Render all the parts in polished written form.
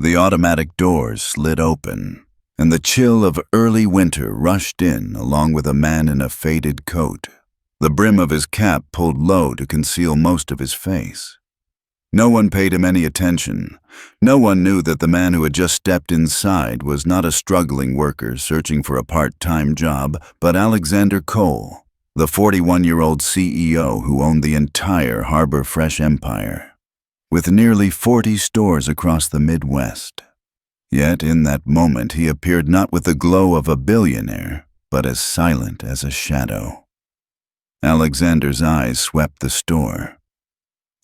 The automatic doors slid open, and the chill of early winter rushed in along with a man in a faded coat. The brim of his cap pulled low to conceal most of his face. No one paid him any attention. No one knew that the man who had just stepped inside was not a struggling worker searching for a part-time job, but Alexander Cole, the 41-year-old CEO who owned the entire Harbor Fresh empire, with nearly 40 stores across the Midwest. Yet in that moment he appeared not with the glow of a billionaire, but as silent as a shadow. Alexander's eyes swept the store.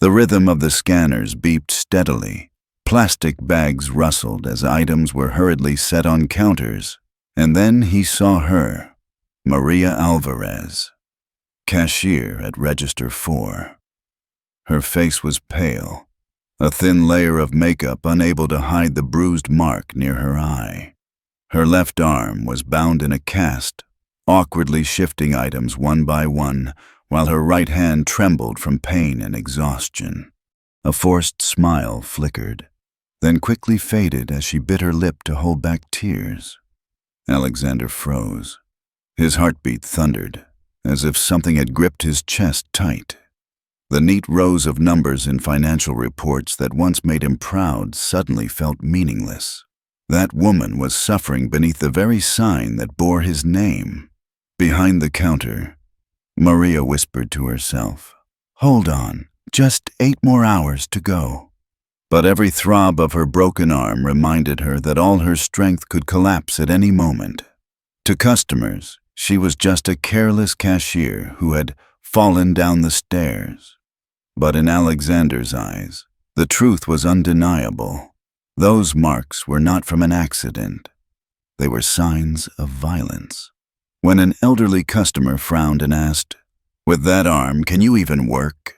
The rhythm of the scanners beeped steadily. Plastic bags rustled as items were hurriedly set on counters, and then he saw her, Maria Alvarez, cashier at Register 4. Her face was pale, a thin layer of makeup unable to hide the bruised mark near her eye. Her left arm was bound in a cast, awkwardly shifting items one by one, while her right hand trembled from pain and exhaustion. A forced smile flickered, then quickly faded as she bit her lip to hold back tears. Alexander froze. His heartbeat thundered, as if something had gripped his chest tight. The neat rows of numbers in financial reports that once made him proud suddenly felt meaningless. That woman was suffering beneath the very sign that bore his name. Behind the counter, Maria whispered to herself, "Hold on, just 8 more hours to go." But every throb of her broken arm reminded her that all her strength could collapse at any moment. To customers, she was just a careless cashier who had fallen down the stairs. But in Alexander's eyes, the truth was undeniable. Those marks were not from an accident. They were signs of violence. When an elderly customer frowned and asked, "With that arm, can you even work?"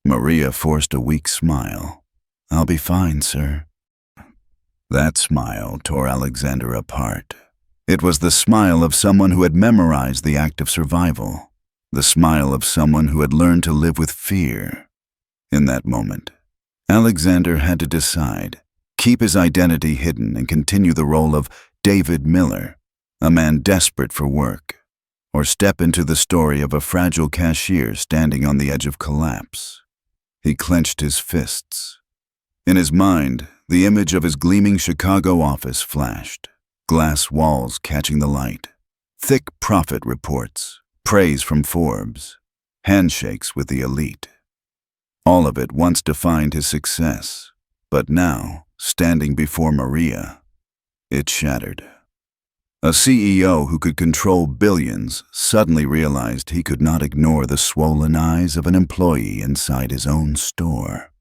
Maria forced a weak smile. "I'll be fine, sir." That smile tore Alexander apart. It was the smile of someone who had memorized the act of survival, the smile of someone who had learned to live with fear. In that moment, Alexander had to decide, keep his identity hidden and continue the role of David Miller, a man desperate for work, or step into the story of a fragile cashier standing on the edge of collapse. He clenched his fists. In his mind, the image of his gleaming Chicago office flashed, glass walls catching the light, thick profit reports, praise from Forbes, handshakes with the elite. All of it once defined his success, but now, standing before Maria, it shattered. A CEO who could control billions suddenly realized he could not ignore the swollen eyes of an employee inside his own store.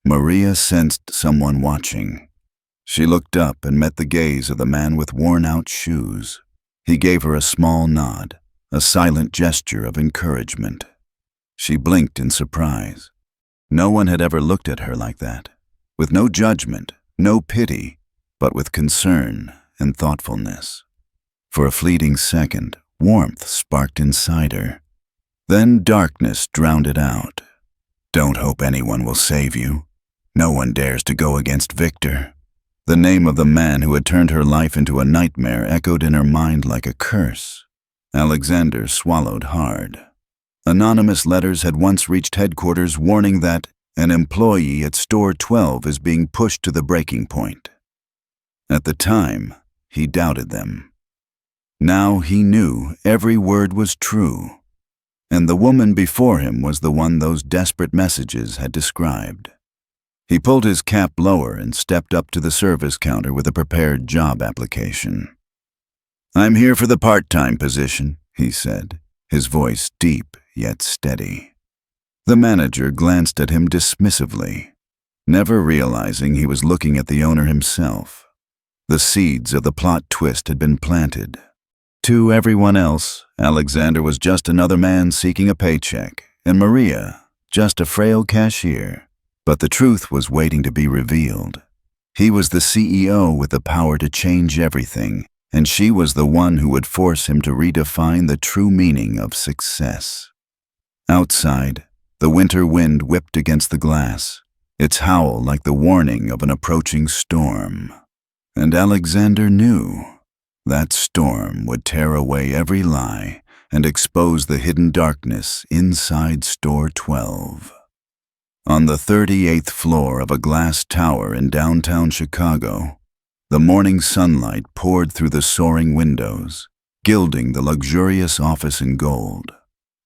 Maria sensed someone watching. She looked up and met the gaze of the man with worn-out shoes. He gave her a small nod, a silent gesture of encouragement. She blinked in surprise. No one had ever looked at her like that, with no judgment, no pity, but with concern and thoughtfulness. For a fleeting second, warmth sparked inside her. Then darkness drowned it out. "Don't hope anyone will save you. No one dares to go against Victor." The name of the man who had turned her life into a nightmare echoed in her mind like a curse. Alexander swallowed hard. Anonymous letters had once reached headquarters warning that an employee at Store 12 is being pushed to the breaking point. At the time, he doubted them. Now he knew every word was true, and the woman before him was the one those desperate messages had described. He pulled his cap lower and stepped up to the service counter with a prepared job application. "I'm here for the part-time position," he said, his voice deep yet steady. The manager glanced at him dismissively, never realizing he was looking at the owner himself. The seeds of the plot twist had been planted. To everyone else, Alexander was just another man seeking a paycheck, and Maria, just a frail cashier. But the truth was waiting to be revealed. He was the CEO with the power to change everything, and she was the one who would force him to redefine the true meaning of success. Outside, the winter wind whipped against the glass, its howl like the warning of an approaching storm. And Alexander knew that storm would tear away every lie and expose the hidden darkness inside Store 12. On the 38th floor of a glass tower in downtown Chicago, the morning sunlight poured through the soaring windows, gilding the luxurious office in gold.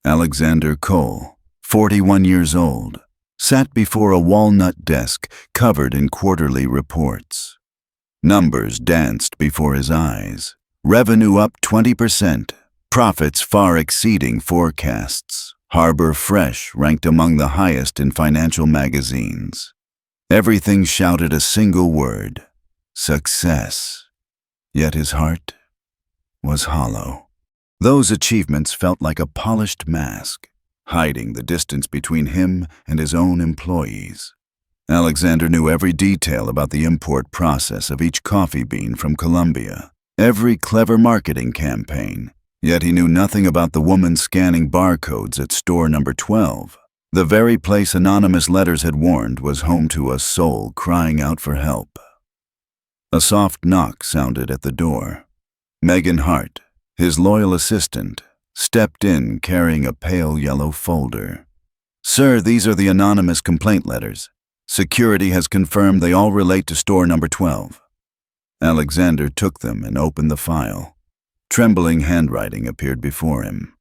Alexander Cole, 41 years old, sat before a walnut desk covered in quarterly reports. Numbers danced before his eyes. Revenue up 20%, profits far exceeding forecasts. Harbor Fresh ranked among the highest in financial magazines. Everything shouted a single word: success. Yet his heart was hollow. Those achievements felt like a polished mask, hiding the distance between him and his own employees. Alexander knew every detail about the import process of each coffee bean from Colombia, every clever marketing campaign, yet he knew nothing about the woman scanning barcodes at store number 12. The very place anonymous letters had warned was home to a soul crying out for help. A soft knock sounded at the door. Megan Hart, his loyal assistant, stepped in carrying a pale yellow folder. "Sir, these are the anonymous complaint letters. Security has confirmed they all relate to store number 12. Alexander took them and opened the file. Trembling handwriting appeared before him.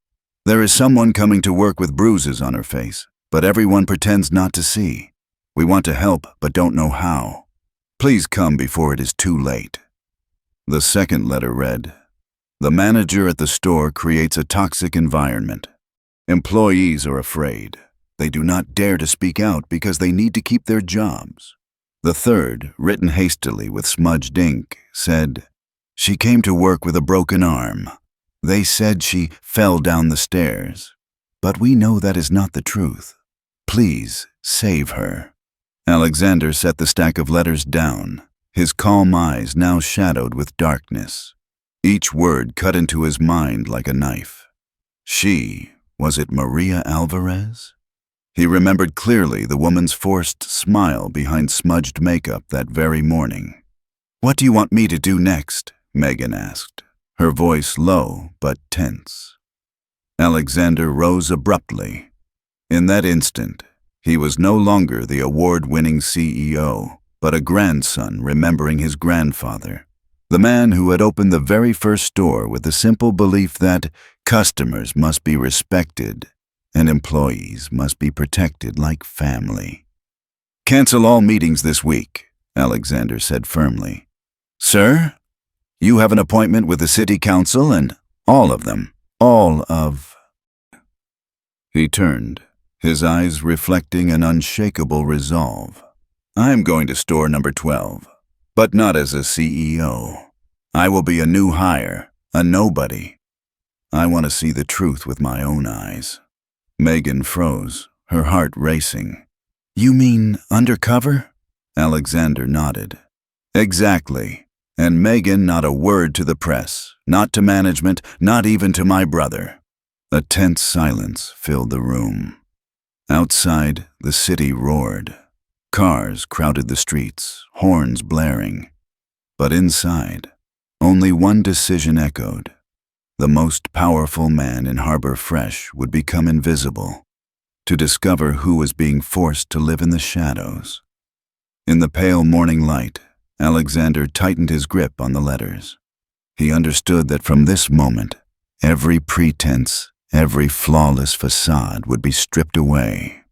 "There is someone coming to work with bruises on her face, but everyone pretends not to see. We want to help, but don't know how. Please come before it is too late." The second letter read, "The manager at the store creates a toxic environment. Employees are afraid. They do not dare to speak out because they need to keep their jobs." The third, written hastily with smudged ink, said, "She came to work with a broken arm. They said she fell down the stairs. But we know that is not the truth. Please save her." Alexander set the stack of letters down, his calm eyes now shadowed with darkness. Each word cut into his mind like a knife. She, was it Maria Alvarez? He remembered clearly the woman's forced smile behind smudged makeup that very morning. "What do you want me to do next?" Megan asked, her voice low but tense. Alexander rose abruptly. In that instant, he was no longer the award-winning CEO, but a grandson remembering his grandfather, the man who had opened the very first store with the simple belief that customers must be respected and employees must be protected like family. "Cancel all meetings this week," Alexander said firmly. "Sir, you have an appointment with the city council and all of them. All of..." He turned, his eyes reflecting an unshakable resolve. "I'm going to store number 12, but not as a CEO. I will be a new hire, a nobody. I want to see the truth with my own eyes." Megan froze, her heart racing. "You mean undercover?" Alexander nodded. "Exactly. And Megan, not a word to the press, not to management, not even to my brother." A tense silence filled the room. Outside, the city roared. Cars crowded the streets, horns blaring. But inside, only one decision echoed. The most powerful man in Harbor Fresh would become invisible, to discover who was being forced to live in the shadows. In the pale morning light, Alexander tightened his grip on the letters. He understood that from this moment, every pretense, every flawless facade would be stripped away.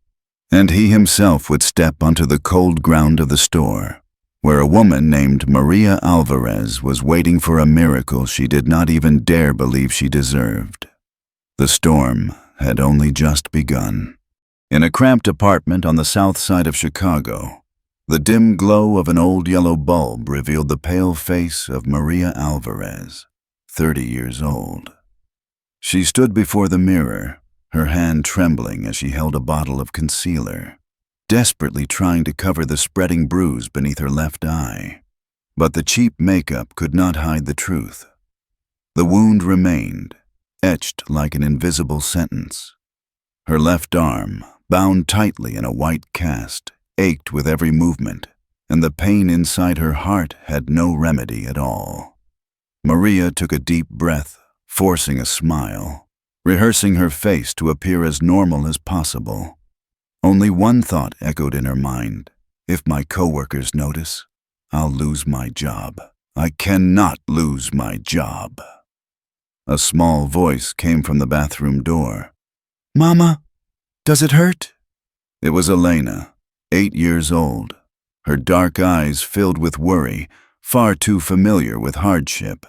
And he himself would step onto the cold ground of the store, where a woman named Maria Alvarez was waiting for a miracle she did not even dare believe she deserved. The storm had only just begun. In a cramped apartment on the south side of Chicago, the dim glow of an old yellow bulb revealed the pale face of Maria Alvarez, 30 years old. She stood before the mirror, her hand trembling as she held a bottle of concealer, desperately trying to cover the spreading bruise beneath her left eye. But the cheap makeup could not hide the truth. The wound remained, etched like an invisible sentence. Her left arm, bound tightly in a white cast, ached with every movement, and the pain inside her heart had no remedy at all. Maria took a deep breath, forcing a smile, rehearsing her face to appear as normal as possible. Only one thought echoed in her mind. If my coworkers notice, I'll lose my job. I cannot lose my job. A small voice came from the bathroom door. "Mama, does it hurt?" It was Elena, 8 years old, her dark eyes filled with worry, far too familiar with hardship.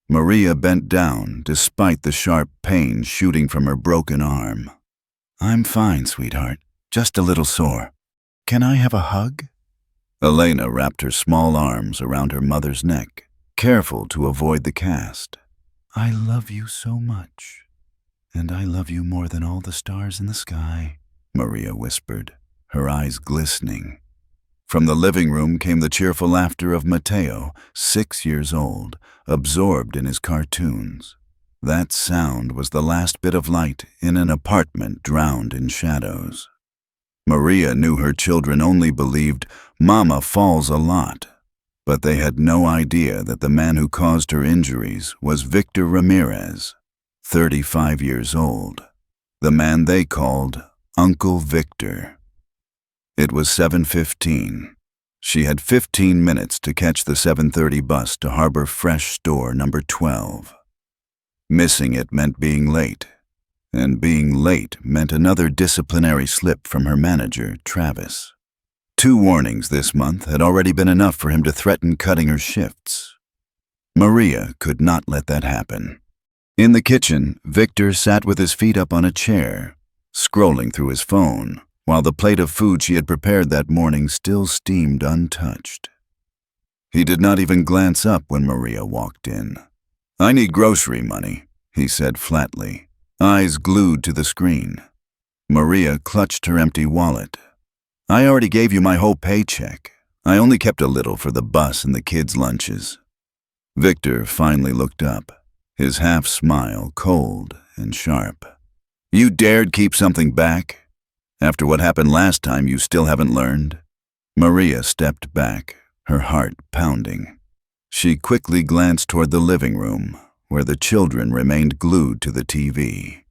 Maria bent down despite the sharp pain shooting from her broken arm. "I'm fine, sweetheart. Just a little sore. Can I have a hug?" Elena wrapped her small arms around her mother's neck, careful to avoid the cast. "I love you so much, and I love you more than all the stars in the sky," Maria whispered, her eyes glistening. From the living room came the cheerful laughter of Matteo, 6 years old, absorbed in his cartoons. That sound was the last bit of light in an apartment drowned in shadows. Maria knew her children only believed Mama falls a lot, but they had no idea that the man who caused her injuries was Victor Ramirez, 35 years old, the man they called Uncle Victor. It was 7:15. She had 15 minutes to catch the 7:30 bus to Harbor Fresh store number 12. Missing it meant being late, and being late meant another disciplinary slip from her manager, Travis. 2 warnings this month had already been enough for him to threaten cutting her shifts. Maria could not let that happen. In the kitchen, Victor sat with his feet up on a chair, scrolling through his phone, while the plate of food she had prepared that morning still steamed untouched. He did not even glance up when Maria walked in. "I need grocery money," he said flatly, eyes glued to the screen. Maria clutched her empty wallet. "I already gave you my whole paycheck. I only kept a little for the bus and the kids' lunches." Victor finally looked up, his half-smile cold and sharp. "You dared keep something back? After what happened last time, you still haven't learned?" Maria stepped back, her heart pounding. She quickly glanced toward the living room, where the children remained glued to the TV.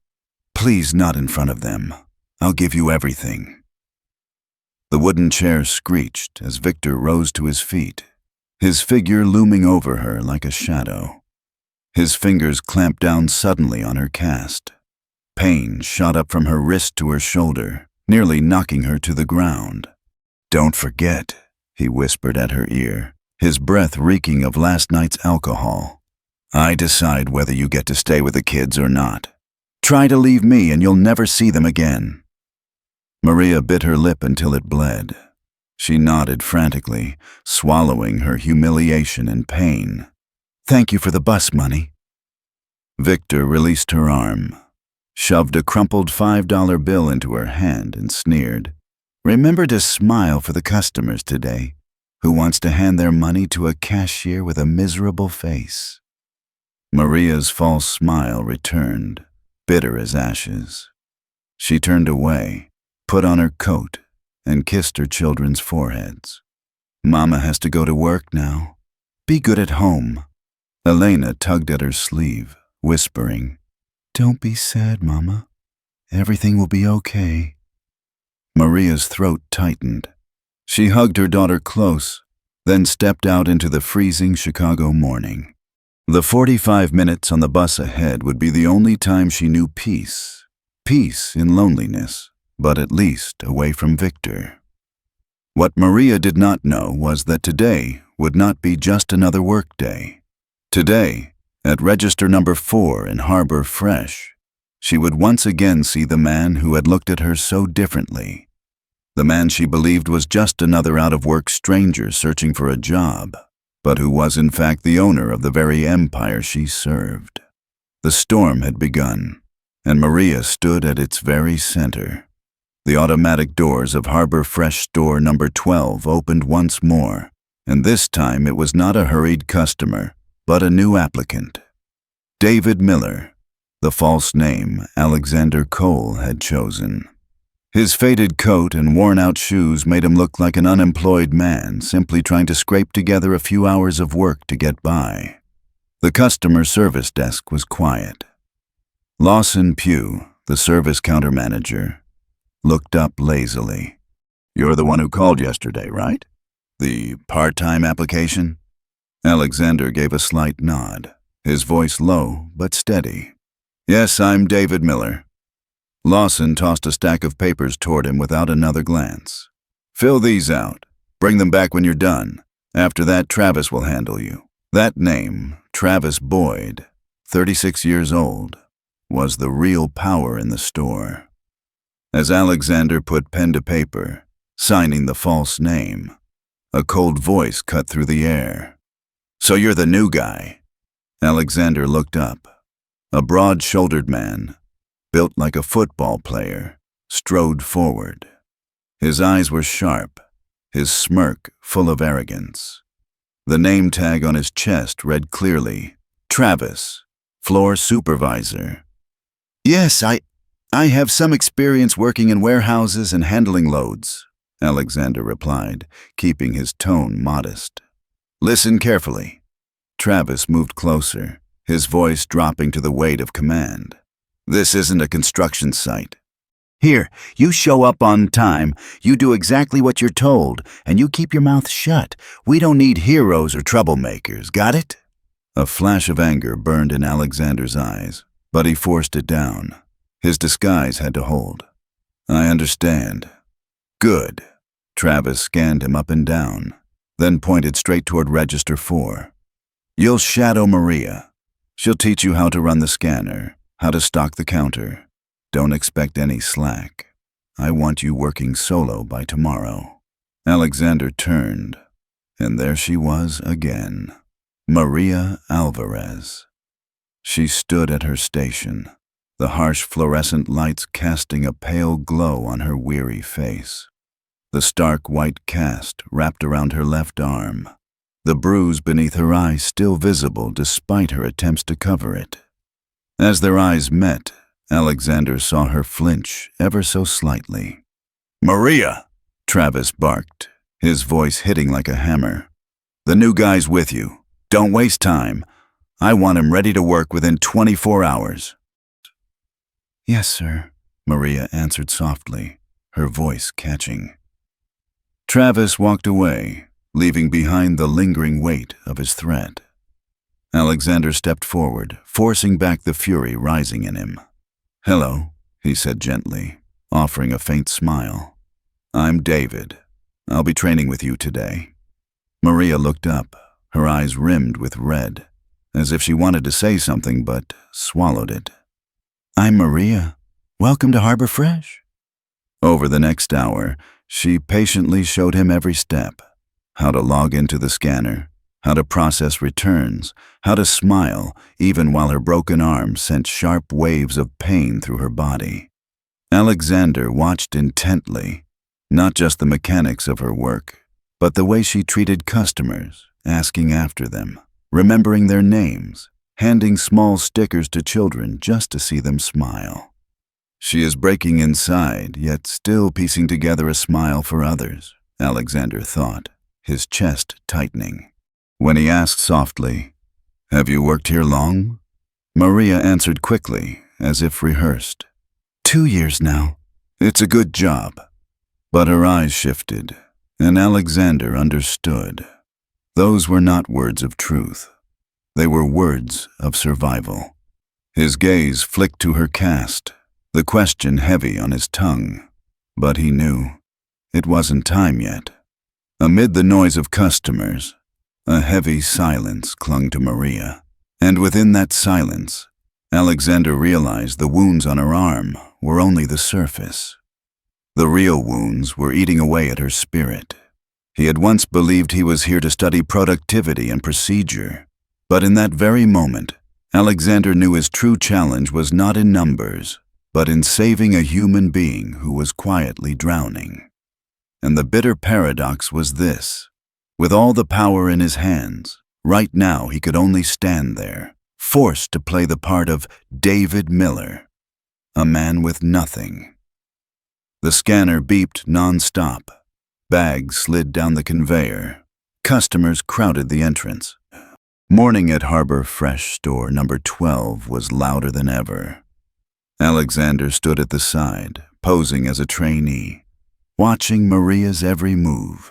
"Please, not in front of them. I'll give you everything." The wooden chair screeched as Victor rose to his feet, his figure looming over her like a shadow. His fingers clamped down suddenly on her cast. Pain shot up from her wrist to her shoulder, nearly knocking her to the ground. "Don't forget," he whispered at her ear, his breath reeking of last night's alcohol. "I decide whether you get to stay with the kids or not. Try to leave me and you'll never see them again." Maria bit her lip until it bled. She nodded frantically, swallowing her humiliation and pain. "Thank you for the bus money." Victor released her arm, shoved a crumpled $5 bill into her hand and sneered. "Remember to smile for the customers today. Who wants to hand their money to a cashier with a miserable face?" Maria's false smile returned, bitter as ashes. She turned away, put on her coat, and kissed her children's foreheads. "Mama has to go to work now. Be good at home." Elena tugged at her sleeve, whispering, "Don't be sad, Mama. Everything will be okay." Maria's throat tightened. She hugged her daughter close, then stepped out into the freezing Chicago morning. The 45 minutes on the bus ahead would be the only time she knew peace. Peace in loneliness, but at least away from Victor. What Maria did not know was that today would not be just another work day. Today, at register number 4 in Harbor Fresh, she would once again see the man who had looked at her so differently. The man she believed was just another out-of-work stranger searching for a job, but who was in fact the owner of the very empire she served. The storm had begun, and Maria stood at its very center. The automatic doors of Harbor Fresh store number 12 opened once more, and this time it was not a hurried customer, but a new applicant. David Miller, the false name Alexander Cole had chosen. His faded coat and worn-out shoes made him look like an unemployed man simply trying to scrape together a few hours of work to get by. The customer service desk was quiet. Lawson Pugh, the service counter manager, looked up lazily. "You're the one who called yesterday, right? The part-time application?" Alexander gave a slight nod, his voice low but steady. "Yes, I'm David Miller." Lawson tossed a stack of papers toward him without another glance. "Fill these out. Bring them back when you're done. After that, Travis will handle you." That name, Travis Boyd, 36 years old, was the real power in the store. As Alexander put pen to paper, signing the false name, a cold voice cut through the air. "So you're the new guy?" Alexander looked up. A broad-shouldered man, built like a football player, strode forward. His eyes were sharp, his smirk full of arrogance. The name tag on his chest read clearly, "Travis, floor supervisor." "Yes, I have some experience working in warehouses and handling loads," Alexander replied, keeping his tone modest. "Listen carefully." Travis moved closer, his voice dropping to the weight of command. "This isn't a construction site. Here, you show up on time, you do exactly what you're told, and you keep your mouth shut. We don't need heroes or troublemakers, got it?" A flash of anger burned in Alexander's eyes, but he forced it down. His disguise had to hold. "I understand." "Good." Travis scanned him up and down, then pointed straight toward Register 4. "You'll shadow Maria. She'll teach you how to run the scanner, how to stock the counter. Don't expect any slack. I want you working solo by tomorrow." Alexander turned, and there she was again, Maria Alvarez. She stood at her station, the harsh fluorescent lights casting a pale glow on her weary face. The stark white cast wrapped around her left arm, the bruise beneath her eye still visible despite her attempts to cover it. As their eyes met, Alexander saw her flinch ever so slightly. "Maria!" Travis barked, his voice hitting like a hammer. "The new guy's with you. Don't waste time. I want him ready to work within 24 hours. "Yes, sir," Maria answered softly, her voice catching. Travis walked away, leaving behind the lingering weight of his threat. Alexander stepped forward, forcing back the fury rising in him. "Hello," he said gently, offering a faint smile. "I'm David. I'll be training with you today." Maria looked up, her eyes rimmed with red, as if she wanted to say something but swallowed it. "I'm Maria. Welcome to Harbor Fresh." Over the next hour, she patiently showed him every step: how to log into the scanner, how to process returns, how to smile even while her broken arm sent sharp waves of pain through her body. Alexander watched intently, not just the mechanics of her work, but the way she treated customers, asking after them, remembering their names, handing small stickers to children just to see them smile. She is breaking inside, yet still piecing together a smile for others, Alexander thought, his chest tightening. When he asked softly, "Have you worked here long?" Maria answered quickly, as if rehearsed. 2 years now. "It's a good job." But her eyes shifted, and Alexander understood. Those were not words of truth. They were words of survival. His gaze flicked to her cast, the question heavy on his tongue. But he knew it wasn't time yet. Amid the noise of customers, a heavy silence clung to Maria, and within that silence, Alexander realized the wounds on her arm were only the surface. The real wounds were eating away at her spirit. He had once believed he was here to study productivity and procedure, but in that very moment, Alexander knew his true challenge was not in numbers, but in saving a human being who was quietly drowning. And the bitter paradox was this: with all the power in his hands, right now he could only stand there, forced to play the part of David Miller, a man with nothing. The scanner beeped non-stop. Bags slid down the conveyor. Customers crowded the entrance. Morning at Harbor Fresh Store number 12 was louder than ever. Alexander stood at the side, posing as a trainee, watching Maria's every move.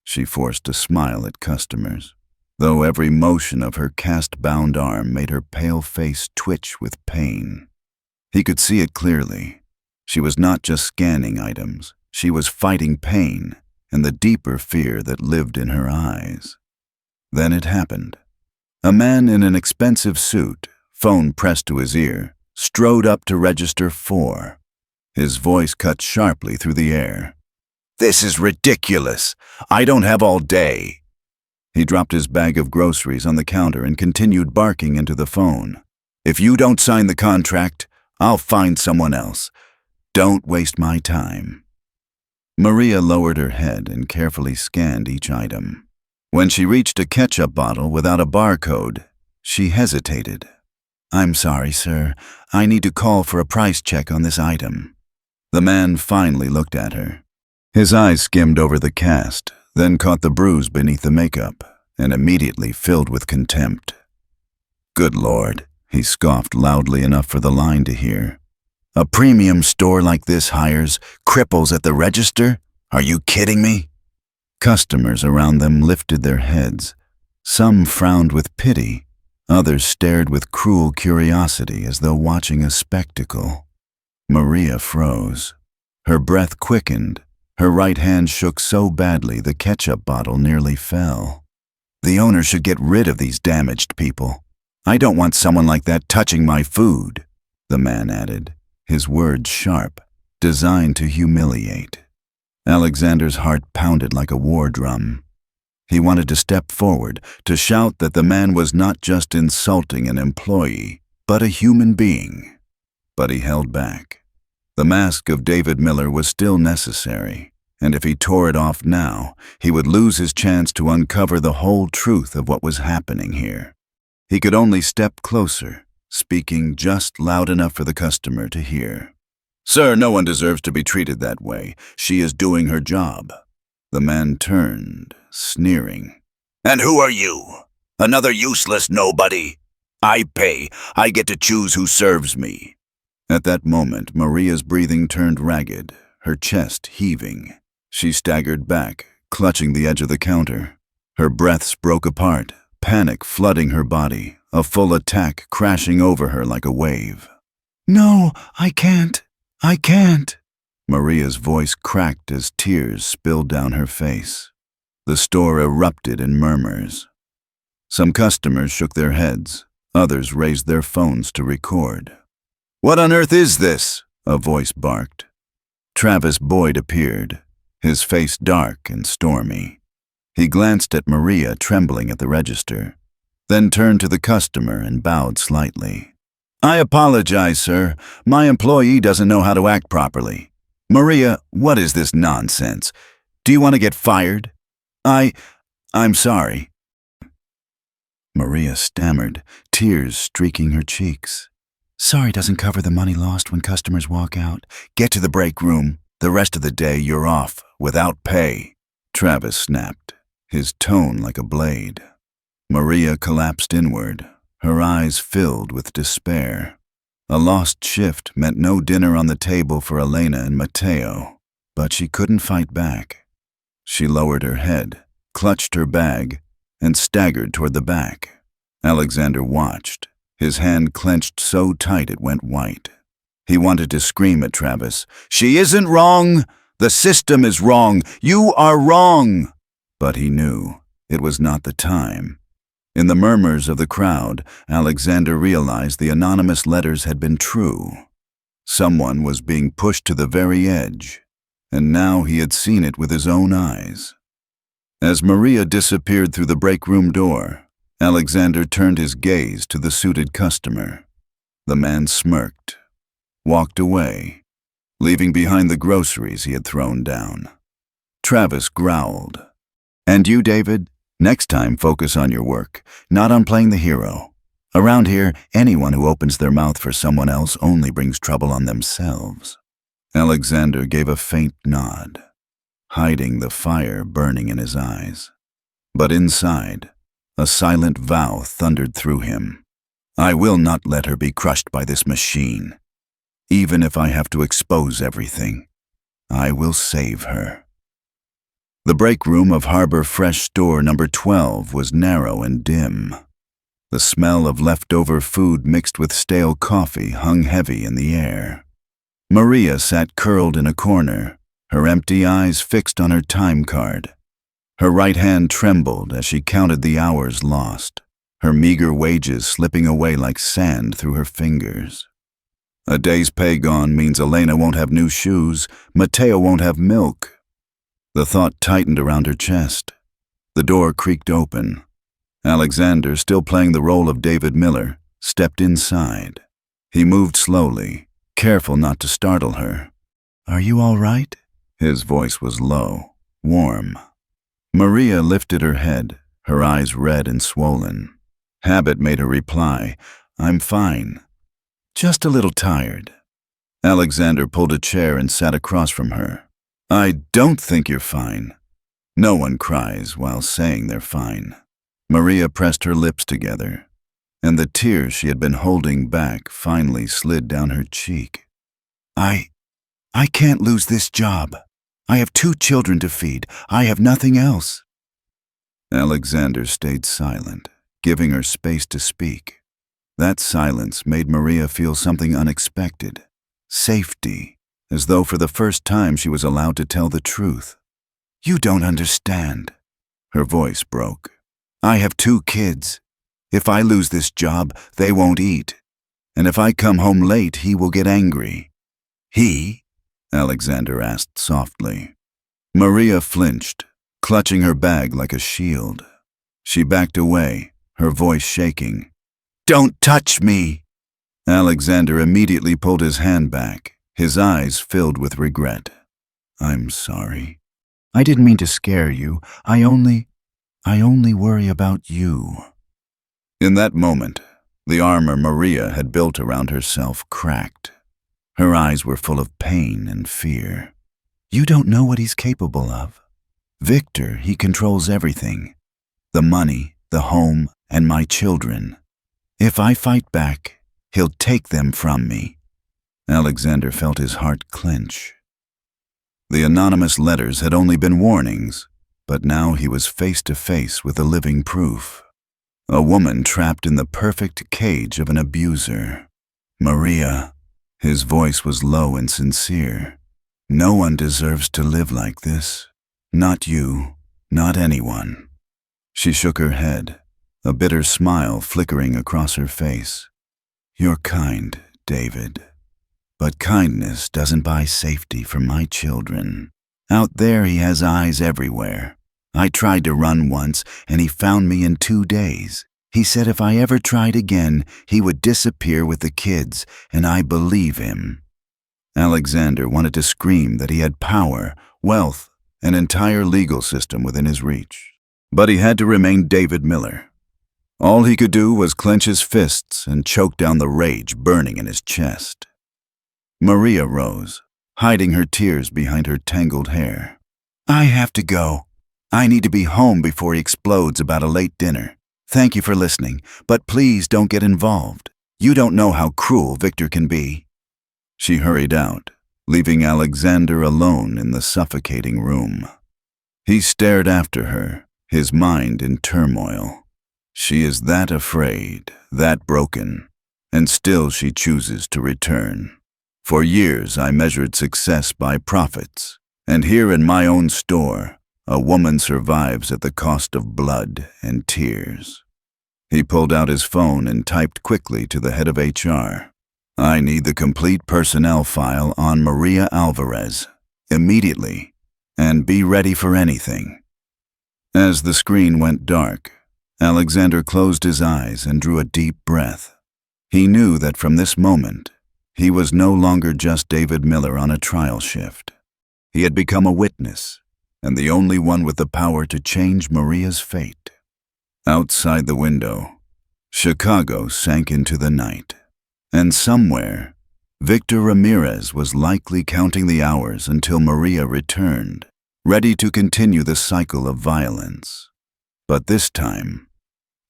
She forced a smile at customers, though every motion of her cast-bound arm made her pale face twitch with pain. He could see it clearly. She was not just scanning items. She was fighting pain and the deeper fear that lived in her eyes. Then it happened. A man in an expensive suit, phone pressed to his ear, strode up to register 4. His voice cut sharply through the air. "This is ridiculous. I don't have all day." He dropped his bag of groceries on the counter and continued barking into the phone. "If you don't sign the contract, I'll find someone else. Don't waste my time." Maria lowered her head and carefully scanned each item. When she reached a ketchup bottle without a barcode, she hesitated. "I'm sorry, sir. I need to call for a price check on this item." The man finally looked at her. His eyes skimmed over the cast, then caught the bruise beneath the makeup, and immediately filled with contempt. "Good Lord," he scoffed loudly enough for the line to hear. "A premium store like this hires cripples at the register? Are you kidding me?" Customers around them lifted their heads. Some frowned with pity. Others stared with cruel curiosity as though watching a spectacle. Maria froze. Her breath quickened. Her right hand shook so badly the ketchup bottle nearly fell. "The owner should get rid of these damaged people. I don't want someone like that touching my food," the man added, his words sharp, designed to humiliate. Alexander's heart pounded like a war drum. He wanted to step forward, to shout that the man was not just insulting an employee, but a human being. But he held back. The mask of David Miller was still necessary, and if he tore it off now, he would lose his chance to uncover the whole truth of what was happening here. He could only step closer, speaking just loud enough for the customer to hear. "Sir, no one deserves to be treated that way. She is doing her job." The man turned, sneering. "And who are you? Another useless nobody? I pay. I get to choose who serves me." At that moment, Maria's breathing turned ragged, her chest heaving. She staggered back, clutching the edge of the counter. Her breaths broke apart, panic flooding her body, a full attack crashing over her like a wave. "No, I can't. I can't." Maria's voice cracked as tears spilled down her face. The store erupted in murmurs. Some customers shook their heads. Others raised their phones to record. "What on earth is this?" a voice barked. Travis Boyd appeared, his face dark and stormy. He glanced at Maria, trembling at the register, then turned to the customer and bowed slightly. "I apologize, sir. My employee doesn't know how to act properly. Maria, what is this nonsense? Do you want to get fired?" I'm sorry." Maria stammered, tears streaking her cheeks. "Sorry doesn't cover the money lost when customers walk out. Get to the break room. The rest of the day you're off, without pay." Travis snapped, his tone like a blade. Maria collapsed inward, her eyes filled with despair. A lost shift meant no dinner on the table for Elena and Mateo, but she couldn't fight back. She lowered her head, clutched her bag, and staggered toward the back. Alexander watched, his hand clenched so tight it went white. He wanted to scream at Travis, "She isn't wrong! The system is wrong! You are wrong!" But he knew it was not the time. In the murmurs of the crowd, Alexander realized the anonymous letters had been true. Someone was being pushed to the very edge, and now he had seen it with his own eyes. As Maria disappeared through the break room door, Alexander turned his gaze to the suited customer. The man smirked, walked away, leaving behind the groceries he had thrown down. Travis growled, "And you, David? Next time, focus on your work, not on playing the hero. Around here, anyone who opens their mouth for someone else only brings trouble on themselves." Alexander gave a faint nod, hiding the fire burning in his eyes. But inside, a silent vow thundered through him. I will not let her be crushed by this machine. Even if I have to expose everything, I will save her. The break room of Harbor Fresh Store number 12 was narrow and dim. The smell of leftover food mixed with stale coffee hung heavy in the air. Maria sat curled in a corner, her empty eyes fixed on her time card. Her right hand trembled as she counted the hours lost, her meager wages slipping away like sand through her fingers. A day's pay gone means Elena won't have new shoes, Mateo won't have milk. The thought tightened around her chest. The door creaked open. Alexander, still playing the role of David Miller, stepped inside. He moved slowly, careful not to startle her. Are you all right? His voice was low, warm. Maria lifted her head, her eyes red and swollen. Habit made her reply, I'm fine. Just a little tired. Alexander pulled a chair and sat across from her. I don't think you're fine. No one cries while saying they're fine. Maria pressed her lips together, and the tears she had been holding back finally slid down her cheek. I can't lose this job. I have 2 children to feed. I have nothing else. Alexander stayed silent, giving her space to speak. That silence made Maria feel something unexpected. Safety, as though for the first time she was allowed to tell the truth. You don't understand. Her voice broke. I have 2 kids. If I lose this job, they won't eat. And if I come home late, he will get angry. He? Alexander asked softly. Maria flinched, clutching her bag like a shield. She backed away, her voice shaking. Don't touch me! Alexander immediately pulled his hand back, his eyes filled with regret. I'm sorry. I didn't mean to scare you. I only worry about you. In that moment, the armor Maria had built around herself cracked. Her eyes were full of pain and fear. You don't know what he's capable of. Victor, he controls everything. The money, the home, and my children. If I fight back, he'll take them from me. Alexander felt his heart clench. The anonymous letters had only been warnings, but now he was face to face with a living proof. A woman trapped in the perfect cage of an abuser. Maria. His voice was low and sincere. No one deserves to live like this. Not you, not anyone. She shook her head, a bitter smile flickering across her face. You're kind, David. But kindness doesn't buy safety for my children. Out there he has eyes everywhere. I tried to run once, and he found me in 2 days. He said if I ever tried again, he would disappear with the kids, and I believe him. Alexander wanted to scream that he had power, wealth, an entire legal system within his reach. But he had to remain David Miller. All he could do was clench his fists and choke down the rage burning in his chest. Maria rose, hiding her tears behind her tangled hair. I have to go. I need to be home before he explodes about a late dinner. Thank you for listening, but please don't get involved. You don't know how cruel Victor can be. She hurried out, leaving Alexander alone in the suffocating room. He stared after her, his mind in turmoil. She is that afraid, that broken, and still she chooses to return. For years I measured success by profits, and here in my own store, a woman survives at the cost of blood and tears. He pulled out his phone and typed quickly to the head of HR. I need the complete personnel file on Maria Alvarez, immediately, and be ready for anything. As the screen went dark, Alexander closed his eyes and drew a deep breath. He knew that from this moment, he was no longer just David Miller on a trial shift. He had become a witness, and the only one with the power to change Maria's fate. Outside the window, Chicago sank into the night, and somewhere, Victor Ramirez was likely counting the hours until Maria returned, ready to continue the cycle of violence. But this time,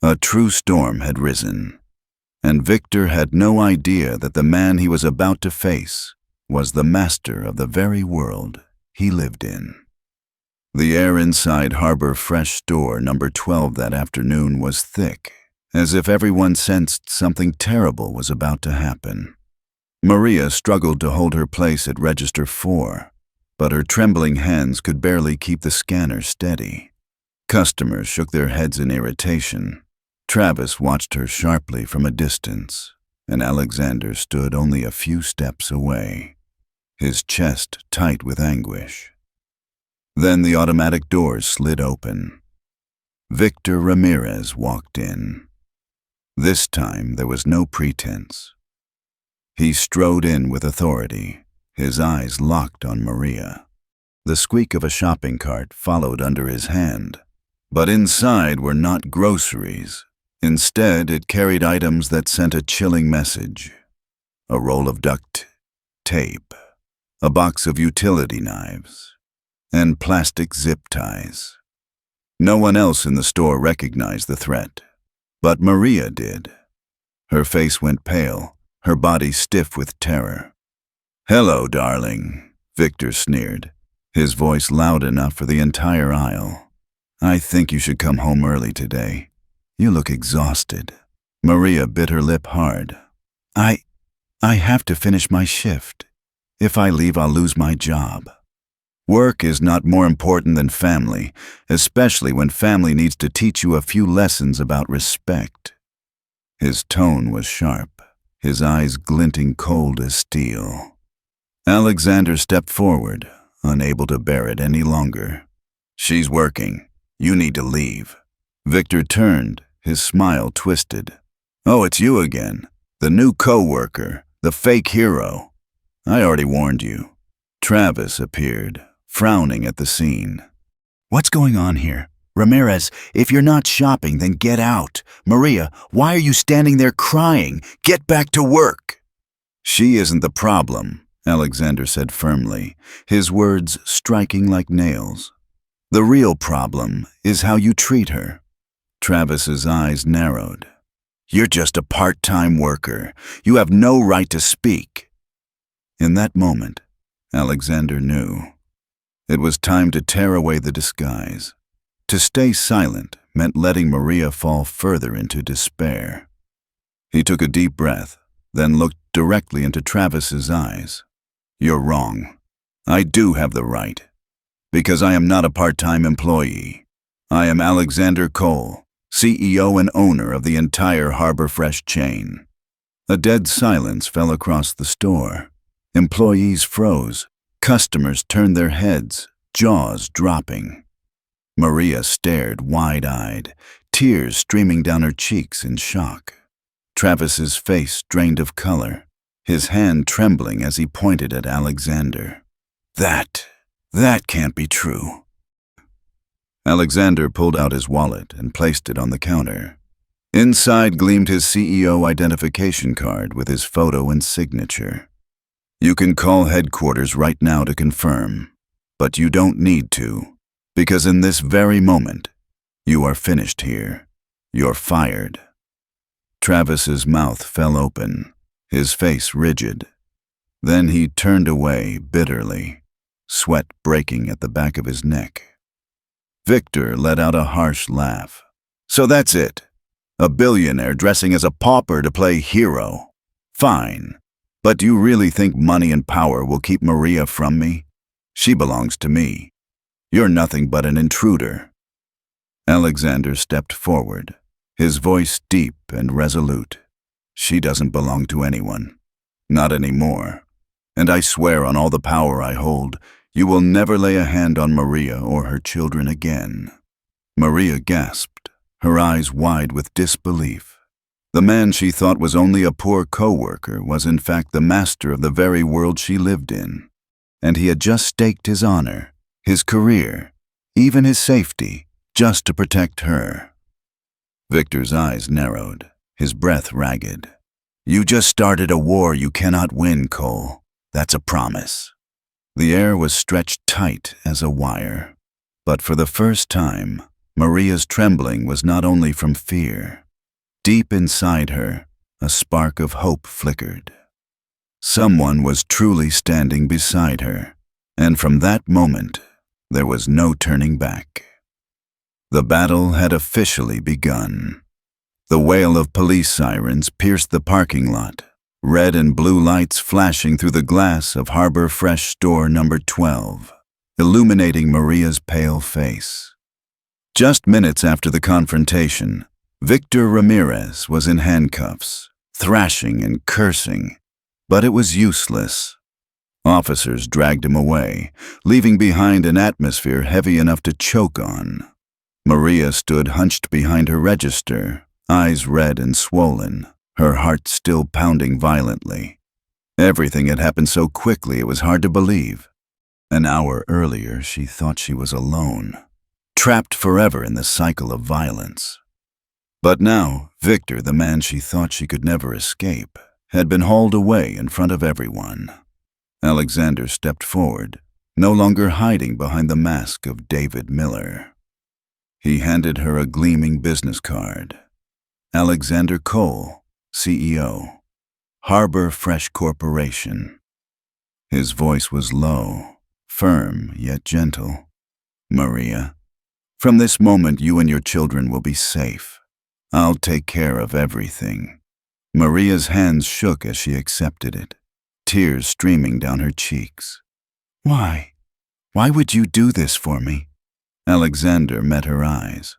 a true storm had risen, and Victor had no idea that the man he was about to face was the master of the very world he lived in. The air inside Harbor Fresh store number 12 that afternoon was thick, as if everyone sensed something terrible was about to happen. Maria struggled to hold her place at register 4, but her trembling hands could barely keep the scanner steady. Customers shook their heads in irritation. Travis watched her sharply from a distance, and Alexander stood only a few steps away, his chest tight with anguish. Then the automatic doors slid open. Victor Ramirez walked in. This time there was no pretense. He strode in with authority, his eyes locked on Maria. The squeak of a shopping cart followed under his hand, but inside were not groceries. Instead, it carried items that sent a chilling message. A roll of duct tape, a box of utility knives, and plastic zip ties. No one else in the store recognized the threat, but Maria did. Her face went pale, her body stiff with terror. "Hello, darling," Victor sneered, his voice loud enough for the entire aisle. "I think you should come home early today. You look exhausted." Maria bit her lip hard. I have to finish my shift. If I leave, I'll lose my job." Work is not more important than family, especially when family needs to teach you a few lessons about respect. His tone was sharp, his eyes glinting cold as steel. Alexander stepped forward, unable to bear it any longer. "She's working. You need to leave." Victor turned, his smile twisted. "Oh, it's you again. The new co-worker, the fake hero. I already warned you." Travis appeared, frowning at the scene. "What's going on here? Ramirez, if you're not shopping, then get out. Maria, why are you standing there crying? Get back to work." "She isn't the problem," Alexander said firmly, his words striking like nails. "The real problem is how you treat her." Travis's eyes narrowed. "You're just a part-time worker. You have no right to speak." In that moment, Alexander knew. It was time to tear away the disguise. To stay silent meant letting Maria fall further into despair. He took a deep breath, then looked directly into Travis's eyes. "You're wrong. I do have the right. Because I am not a part-time employee. I am Alexander Cole, CEO and owner of the entire Harbor Fresh chain." A dead silence fell across the store. Employees froze. Customers turned their heads, jaws dropping. Maria stared wide-eyed, tears streaming down her cheeks in shock. Travis's face drained of color, his hand trembling as he pointed at Alexander. That can't be true." Alexander pulled out his wallet and placed it on the counter. Inside gleamed his CEO identification card with his photo and signature. "You can call headquarters right now to confirm, but you don't need to, because in this very moment, you are finished here. You're fired." Travis's mouth fell open, his face rigid. Then he turned away bitterly, sweat breaking at the back of his neck. Victor let out a harsh laugh. "So that's it? A billionaire dressing as a pauper to play hero? Fine. But do you really think money and power will keep Maria from me? She belongs to me. You're nothing but an intruder." Alexander stepped forward, his voice deep and resolute. "She doesn't belong to anyone. Not anymore. And I swear on all the power I hold, you will never lay a hand on Maria or her children again." Maria gasped, her eyes wide with disbelief. The man she thought was only a poor co-worker was in fact the master of the very world she lived in. And he had just staked his honor, his career, even his safety, just to protect her. Victor's eyes narrowed, his breath ragged. You just started a war you cannot win, Cole. That's a promise. The air was stretched tight as a wire. But for the first time, Maria's trembling was not only from fear. Deep inside her, a spark of hope flickered. Someone was truly standing beside her, and from that moment, there was no turning back. The battle had officially begun. The wail of police sirens pierced the parking lot, red and blue lights flashing through the glass of Harbor Fresh store number 12, illuminating Maria's pale face. Just minutes after the confrontation, Victor Ramirez was in handcuffs, thrashing and cursing, but it was useless. Officers dragged him away, leaving behind an atmosphere heavy enough to choke on. Maria stood hunched behind her register, eyes red and swollen, her heart still pounding violently. Everything had happened so quickly it was hard to believe. An hour earlier, she thought she was alone, trapped forever in the cycle of violence. But now, Victor, the man she thought she could never escape, had been hauled away in front of everyone. Alexander stepped forward, no longer hiding behind the mask of David Miller. He handed her a gleaming business card. Alexander Cole, CEO, Harbor Fresh Corporation. His voice was low, firm yet gentle. Maria, from this moment you and your children will be safe. I'll take care of everything. Maria's hands shook as she accepted it, tears streaming down her cheeks. Why? Why would you do this for me? Alexander met her eyes.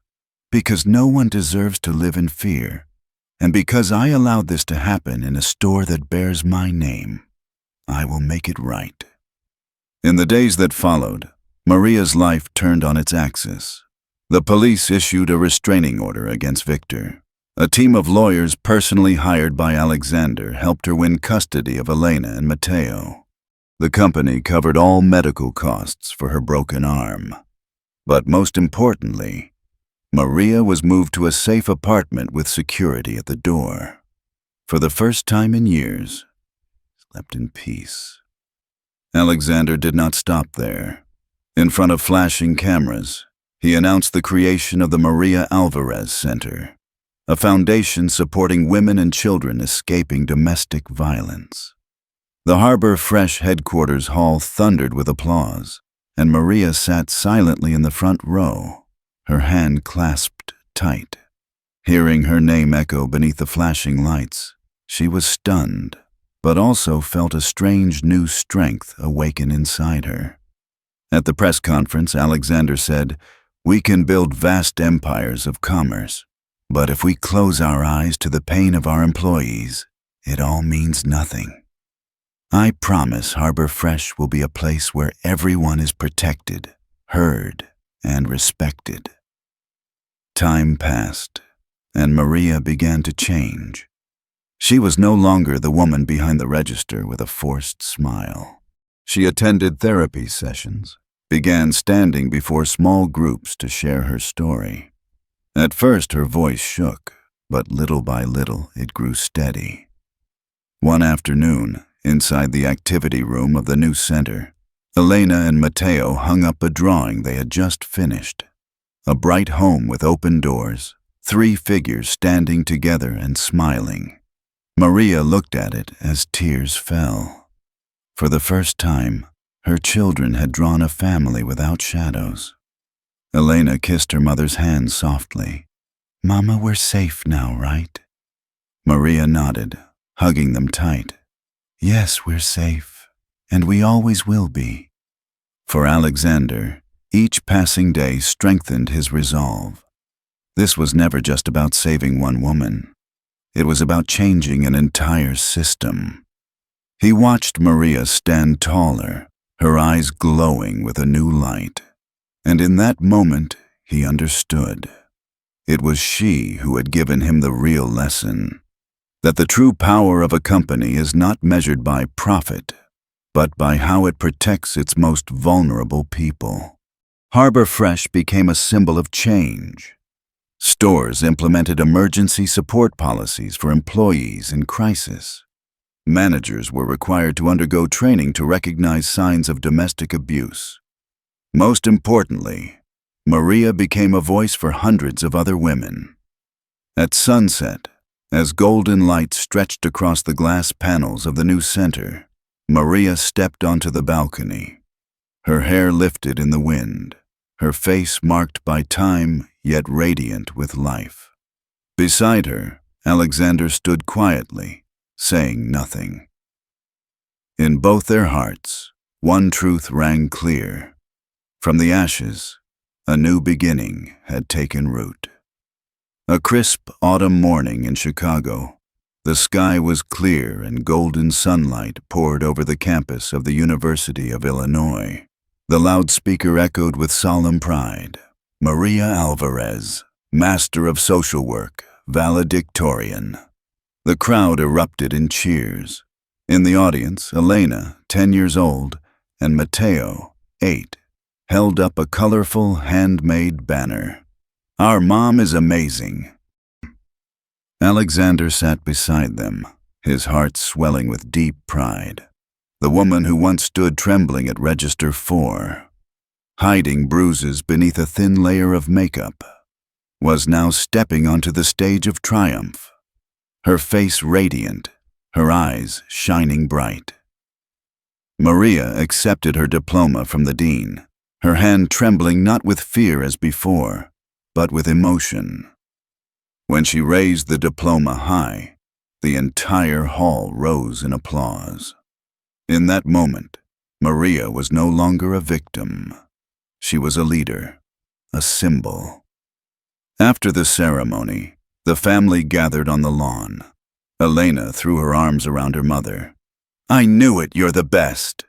Because no one deserves to live in fear, and because I allowed this to happen in a store that bears my name, I will make it right. In the days that followed, Maria's life turned on its axis. The police issued a restraining order against Victor. A team of lawyers personally hired by Alexander helped her win custody of Elena and Mateo. The company covered all medical costs for her broken arm. But most importantly, Maria was moved to a safe apartment with security at the door. For the first time in years, slept in peace. Alexander did not stop there. In front of flashing cameras, he announced the creation of the Maria Alvarez Center, a foundation supporting women and children escaping domestic violence. The Harbor Fresh headquarters hall thundered with applause, and Maria sat silently in the front row, her hand clasped tight. Hearing her name echo beneath the flashing lights, she was stunned, but also felt a strange new strength awaken inside her. At the press conference, Alexander said, "We can build vast empires of commerce, but if we close our eyes to the pain of our employees, it all means nothing. I promise Harbor Fresh will be a place where everyone is protected, heard, and respected." Time passed, and Maria began to change. She was no longer the woman behind the register with a forced smile. She attended therapy sessions, began standing before small groups to share her story. At first her voice shook, but little by little it grew steady. One afternoon, inside the activity room of the new center, Elena and Mateo hung up a drawing they had just finished. A bright home with open doors, 3 figures standing together and smiling. Maria looked at it as tears fell. For the first time, her children had drawn a family without shadows. Elena kissed her mother's hand softly. "Mama, we're safe now, right?" Maria nodded, hugging them tight. "Yes, we're safe, and we always will be." For Alexander, each passing day strengthened his resolve. This was never just about saving one woman. It was about changing an entire system. He watched Maria stand taller, her eyes glowing with a new light. And in that moment, he understood. It was she who had given him the real lesson, that the true power of a company is not measured by profit, but by how it protects its most vulnerable people. Harbor Fresh became a symbol of change. Stores implemented emergency support policies for employees in crisis. Managers were required to undergo training to recognize signs of domestic abuse. Most importantly, Maria became a voice for hundreds of other women. At sunset, as golden light stretched across the glass panels of the new center, Maria stepped onto the balcony. Her hair lifted in the wind, her face marked by time yet radiant with life. Beside her, Alexander stood quietly, saying nothing. In both their hearts, one truth rang clear. From the ashes, a new beginning had taken root. A crisp autumn morning in Chicago, the sky was clear and golden sunlight poured over the campus of the University of Illinois. The loudspeaker echoed with solemn pride. Maria Alvarez, Master of Social Work, valedictorian. The crowd erupted in cheers. In the audience, Elena, 10 years old, and Mateo, 8, held up a colorful, handmade banner. "Our mom is amazing." Alexander sat beside them, his heart swelling with deep pride. The woman who once stood trembling at Register 4, hiding bruises beneath a thin layer of makeup, was now stepping onto the stage of triumph, her face radiant, her eyes shining bright. Maria accepted her diploma from the dean, her hand trembling not with fear as before, but with emotion. When she raised the diploma high, the entire hall rose in applause. In that moment, Maria was no longer a victim. She was a leader, a symbol. After the ceremony, the family gathered on the lawn. Elena threw her arms around her mother. "I knew it, you're the best."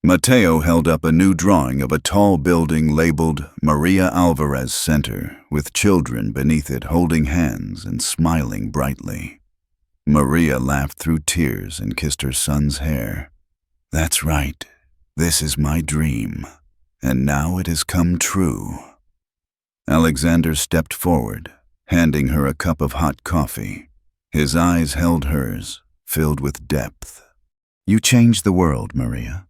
Mateo held up a new drawing of a tall building labeled Maria Alvarez Center, with children beneath it holding hands and smiling brightly. Maria laughed through tears and kissed her son's hair. "That's right. This is my dream, and now it has come true." Alexander stepped forward, handing her a cup of hot coffee. His eyes held hers, filled with depth. "You changed the world, Maria."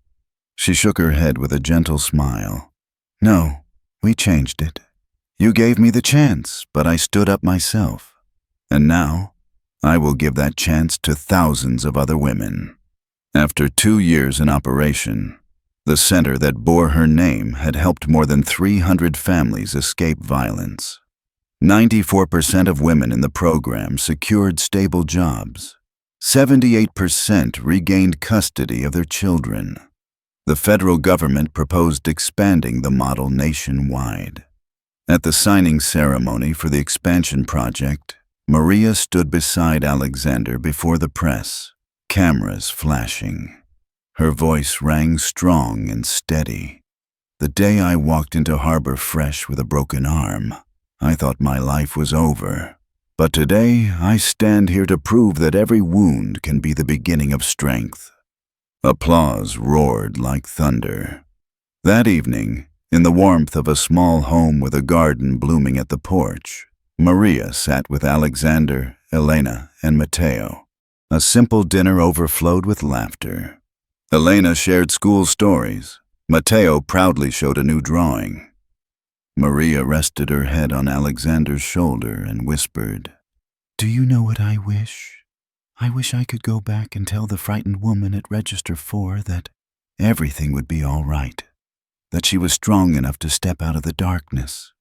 She shook her head with a gentle smile. "No, we changed it. You gave me the chance, but I stood up myself. And now, I will give that chance to thousands of other women." After 2 years in operation, the center that bore her name had helped more than 300 families escape violence. 94% of women in the program secured stable jobs. 78% regained custody of their children. The federal government proposed expanding the model nationwide. At the signing ceremony for the expansion project, Maria stood beside Alexander before the press, cameras flashing. Her voice rang strong and steady. "The day I walked into Harbor Fresh with a broken arm, I thought my life was over. But today, I stand here to prove that every wound can be the beginning of strength." Applause roared like thunder. That evening, in the warmth of a small home with a garden blooming at the porch, Maria sat with Alexander, Elena, and Mateo. A simple dinner overflowed with laughter. Elena shared school stories. Mateo proudly showed a new drawing. Maria rested her head on Alexander's shoulder and whispered, "Do you know what I wish? I wish I could go back and tell the frightened woman at Register 4 that everything would be all right, that she was strong enough to step out of the darkness."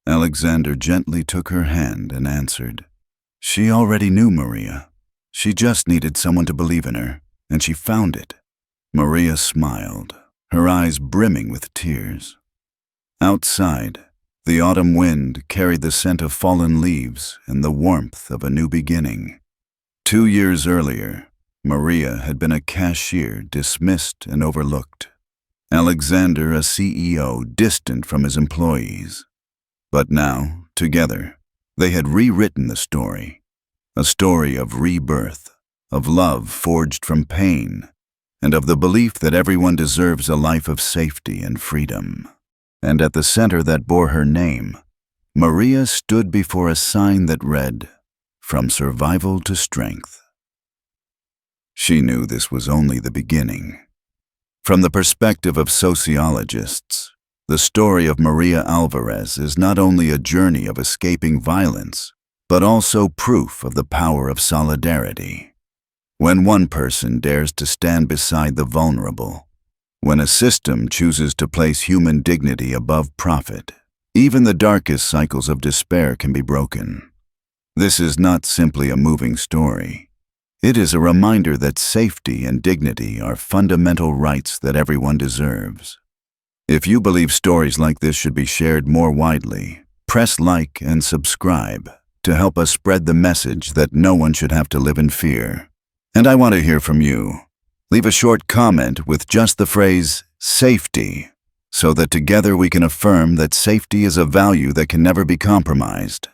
Alexander gently took her hand and answered, "She already knew Maria. She just needed someone to believe in her, and she found it." Maria smiled, her eyes brimming with tears. Outside, the autumn wind carried the scent of fallen leaves and the warmth of a new beginning. 2 years earlier, Maria had been a cashier dismissed and overlooked. Alexander a CEO distant from his employees. But now, together, they had rewritten the story. A story of rebirth, of love forged from pain, and of the belief that everyone deserves a life of safety and freedom. And at the center that bore her name, Maria stood before a sign that read, "From survival to strength." She knew this was only the beginning. From the perspective of sociologists, the story of Maria Alvarez is not only a journey of escaping violence, but also proof of the power of solidarity. When one person dares to stand beside the vulnerable, when a system chooses to place human dignity above profit, even the darkest cycles of despair can be broken. This is not simply a moving story. It is a reminder that safety and dignity are fundamental rights that everyone deserves. If you believe stories like this should be shared more widely, press like and subscribe to help us spread the message that no one should have to live in fear. And I want to hear from you. Leave a short comment with just the phrase, "safety," so that together we can affirm that safety is a value that can never be compromised.